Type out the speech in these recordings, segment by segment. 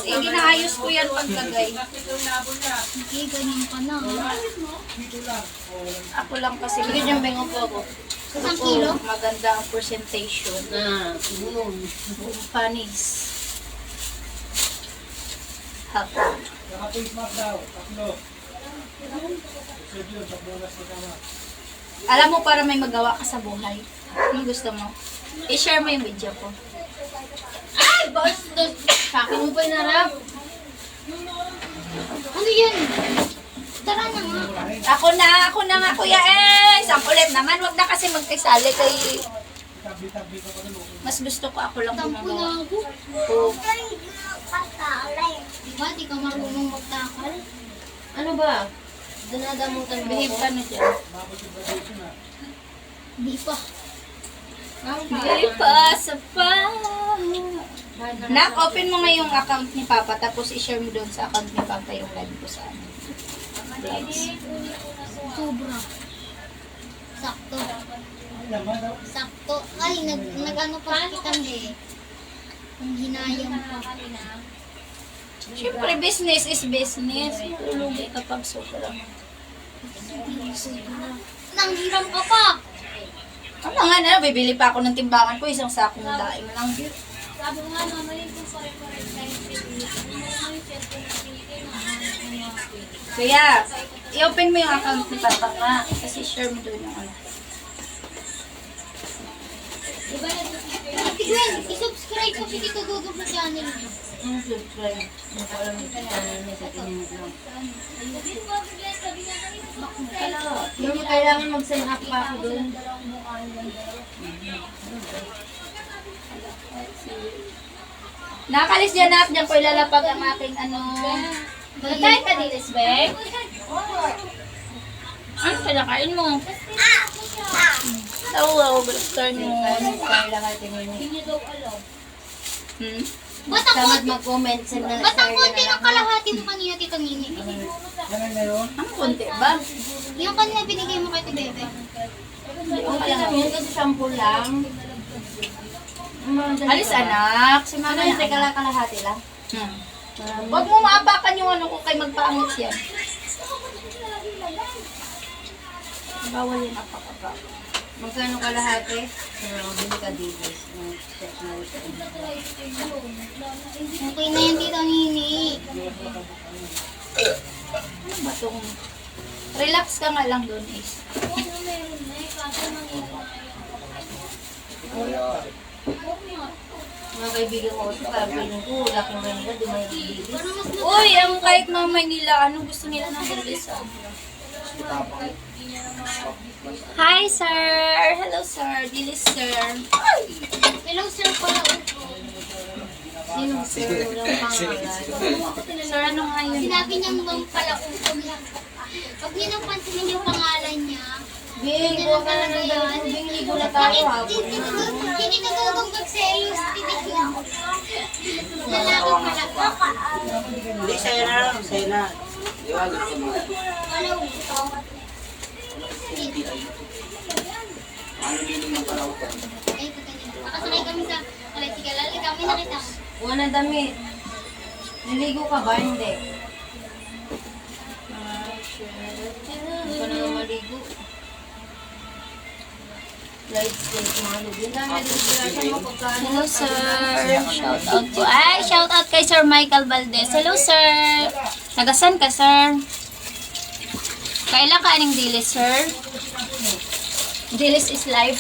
Sige, naayos ko yan paglagay. Sige, ganyan ka na. Ako lang kasi, bigyan yung bengo po ako. Isang kilo? Maganda ang presentation. Panis. Hapon. Alam mo, para may magawa ka sa buhay. Ano gusto mo? I-share mo yung video ko. Ay! Bastos! Sa akin mo pa inarap. Ano yan? Tara na nga. Ako na nga, Kuya Es. Ang kulit naman, wag na kasi magkasali kay... Mas gusto ko ako lang Tampo gumagawa. na ako. Oo. Diba, di ka marunong magtakal? Ano ba? Dinadamutan mo Behave ako? ka na dyan. Di pa. Di pa sa pa. Nak, open mo nga yung account ni Papa tapos i-share mo doon sa account ni Papa yung live ko sa ano. Vlogs. Sobra. Sakto. Sakto. Ay, nag-ano pa kita eh. Ang hinayang pa. Siyempre, business is business. Matulugi kapag sobra. Nanghiram ka pa. Ano nga na, bibili pa ako ng timbangan ko, isang sakong daing lang. Sabi nga naman yung correct time. Kaya, i-open mo yung account ni Papa nga. Kasi share mo doon yung ano. Ate Gwen, isubscribe ko si Tito Dudong sa channel niyo. Yung subscribe. Hindi ko alam yung channel niya sa tingin lang. Yung kailangan mag-sign up pa ako doon. Nakakalis dyan na, dyan ko ilalapag ang aking ano. Nagkain ka din, Lisbeth? Ano pinakain mo? Hello, good afternoon. Kaya lang tingin niya. Hmm? Ba't ang Tamad konti? mag-comment sa Ba't ang konti ng kalahati mo kanina, Tito Nini? Ang konti ba? Yung kanina binigay mo kay Tito Bebe. Okay lang yun kasi shampoo lang. Alis anak, si Ano mama yung na. kalahati lang? Huwag mo maapakan yung ano ko kay magpaangit yan. Bawal yung apakapa. Magkano kalahati? Bili ka dilis. Okay na yan, Tito Nini. Ano ba itong... Relax ka nga lang doon, Ace. Mga kaibigan ko, sabi ko, laking Manila, di may dilis. Uy, ang kahit mga Manila, anong gusto nila ng service? Hi, sir! Hello, sir. Dilis, sir. Hello, sir pala. Sino sir? Walang pangalan. Sir, ano nga yun? Sinabi niyang bang pala utong lang. Pag niyo nang pansinin yung pangalan niya, Bing, huwag ka na ng dalawang bing, ligo na tayo hapon. hindi nagugong mag-serious. Lalaki pala. Hindi, sa'yo na lang. Sa'yo na. Iwagot ko mo. Ano? Ano dito ng palaw ko? Ay, nakasakay kami sa tricycle. Kami nakita mo. Wala na damit. Niligo ka ba? Hindi. Hindi ka na maligo. Light steak, mga lubi. Ang dami din sila mo pagkain. Hello, sir. Shout out po. Ay, shout out kay Sir Michael Valdez. Hello, sir. Nagasan ka, sir? Kailan ka aning dilis, sir? Dilis is live.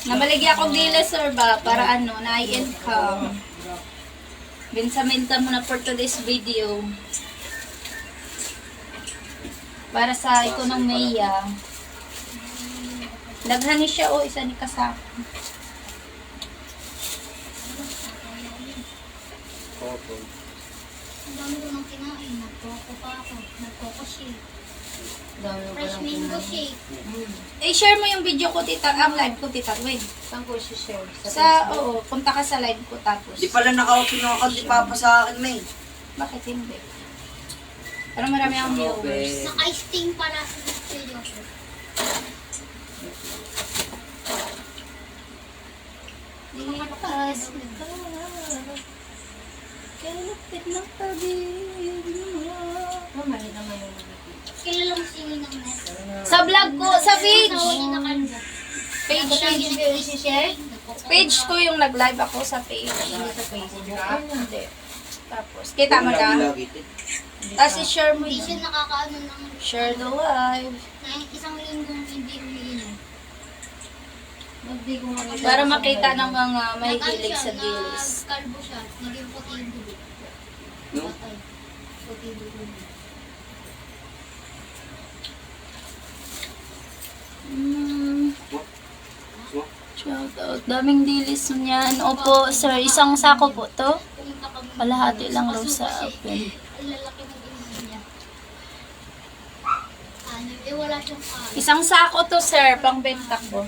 Nabaligi akong dilis, sir ba? Para ano, na-income. Binsamenta mo na for today's video. Para sa ekonomiya. Daghani siya o isa ni kasama. Ang dami ko nang kinain. Nagkoko pa ako. Nagkoko shake. Dami ko Fresh lang mango kinain. shake. I-share mo yung video ko, tita. Ang live ko, tita. Wait. Saan ko share? Oo, punta ka sa live ko tapos. Di pala naka-open yung account ni Papa sa akin, May. Bakit hindi? Pero marami akong viewers. Naka-sting pala sa studio. Lipas ka. Kalapit ng pag-ibig mo. Mali naman yung nakikita. Kilala mo sino ng net. Sa vlog ko, sa page. Nahuli na kanina. Page. Page ko yung nag-live ako sa page. Hindi sa Facebook. Hindi. Tapos, kita mo na. Tapos i-share mo Hindi siya yun. nakakaano ng Share the live. na isang linggong hindi umiinom. Hindi ko makita. Para makita ng mga may Nag-ano hilig siya, sa dilis. nagkalbo siya. Naging puti yung dulo. No? Patay. Puti yung dulo. Shout out. Daming dilis niyan. Opo, sir. Isang sako po to. Pumunta kami. Kalahati lang raw sa Kasi, akin. ang lalaki ng ilong niya. Ano, wala siyang kain. Isang sako to, sir. Pangbenta ko.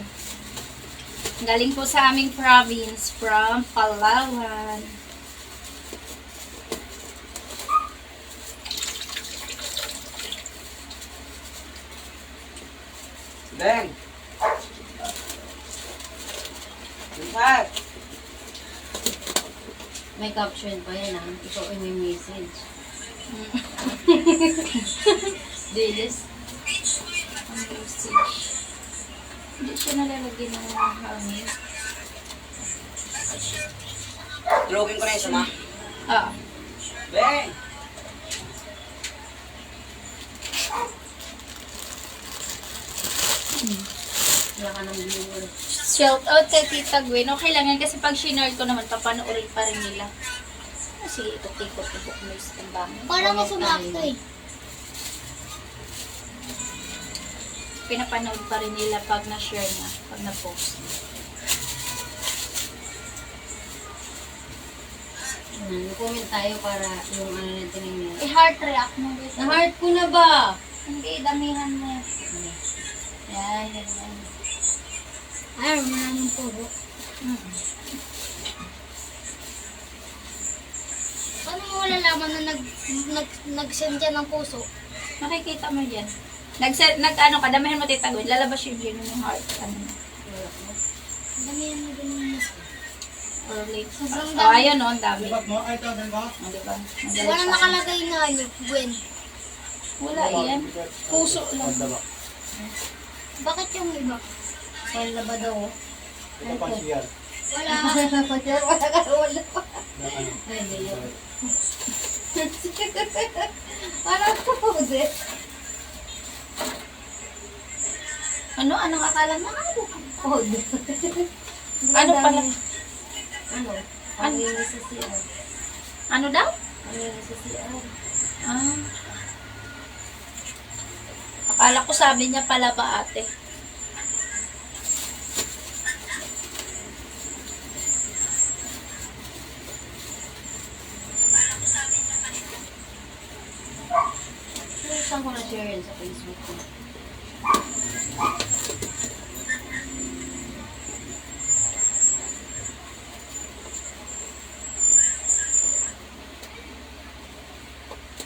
Galing po sa aming province from Palawan. Beng! Lipat! May caption pa yan ah. Ikaw ay may message. Dilis. Ang message. Hindi siya nalalagyan ng hangin. Tulogin ko na yung sama. Ah. Beng! Wala ka ng viewer. Shout out kay Tita Gwen. Okay lang yan kasi pag shinare ko naman, papanoorin pa rin nila. Kasi ikot-ikot ibok mo yung timbang. Parang may sumakto eh. Pinapanood pa rin nila pag na-share na, pag na-post. Comment tayo para yung ano natin yung... I-heart react mo. Guys. Na-heart ko na ba? Hindi, damihan mo. Yan, yan, yan. Ay, maraming puro. Paano mo malalaman na nag-send siya ng puso? Makikita mo yan. Nag-ano ka, damihan mo Tita Gwen. Lalabas yung yun yung heart. Ano. Damihan mo ganun. Or late. Sobrang Oh, dami. ayun o, ang dami. Oh, diba? Magaling Walang pa. nakalagay na ano, Gwen. Wala yan. Puso lang. Bakit yung iba? File na ba daw? Wala. Ay, hindi yun. Parang pude. Ano? Anong akala mo? Code. Ano pala? Ano? Ano yung sa CR? Ano daw? Ano yung sa CR? Ah. Akala ko sabi niya pala ba ate? Saan ko na-share yan sa Facebook ko?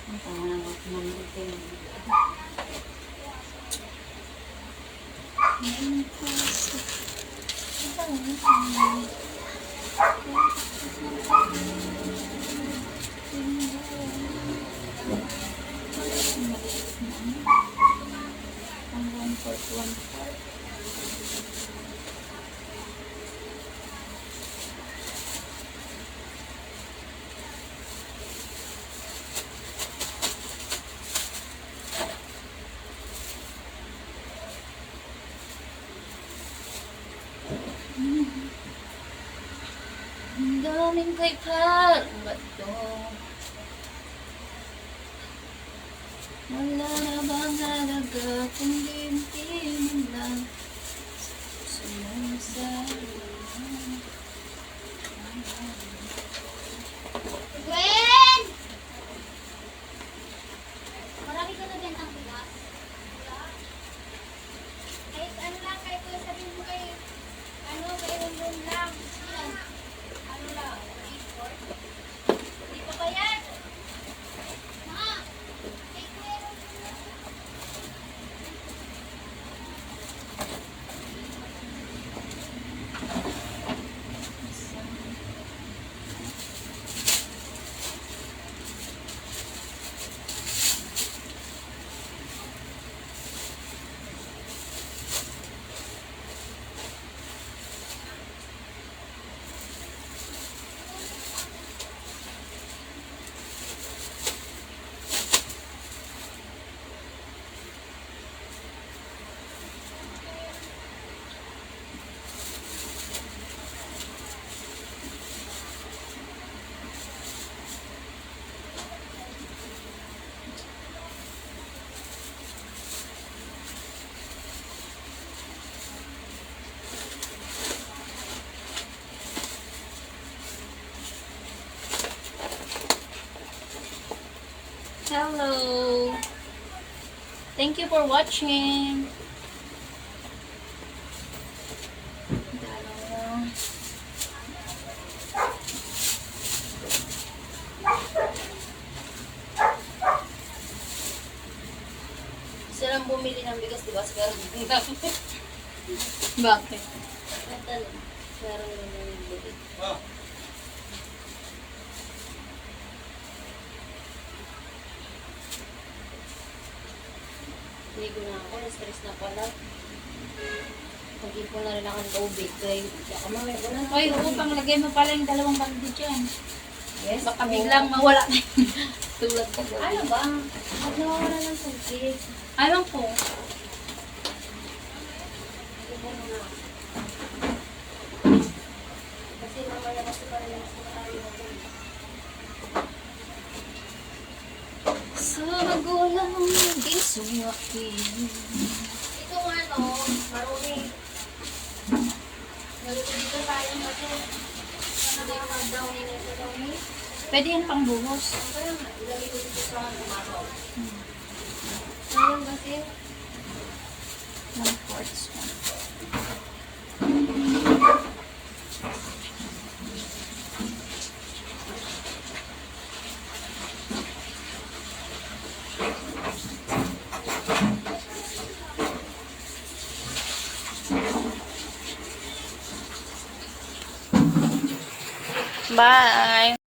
Ang pangalan ko kumamit Ang 1.14. Ang daming kay Clark. Ba't to? Wala na bang halaga kung di mo lang sumasabi. Gwen! Marami ka na bentang bigas? Kahit ano lang, kahit kung sabihin mo kay, kay Rondon lang. Yan. Ano lang, 8-4. Di pa ba yan? Ma! Kay Kuya Rondon lang. Thank you for watching. Dalawa. Sila lang bumili ng bigas, di ba? Pero Bakit? parang yung bumili. Hindi ko na ako, na-stress na pala. Pag-ipon na rin ako ng tubig. Kaya baka mamaya ko na. Ay, oo, panglagay mo pala yung dalawang balde dyan. Yes. Baka biglang mawala na yung tulad ka Ano ba? Pag nawawala ng tubig. Alam ko. Ipon mo na. Kasi mamaya kasi parang mas matayo na tubig. Sa magulang din suwakin. Ito nga to, marumi. Dito tayo kasi. Hindi ko mag-downy na ito downy. Pwede yan pang buhos. Kaya nga, ilagay ko dito sa tomato. Sayang kasi. 1/4 spoon. Bye!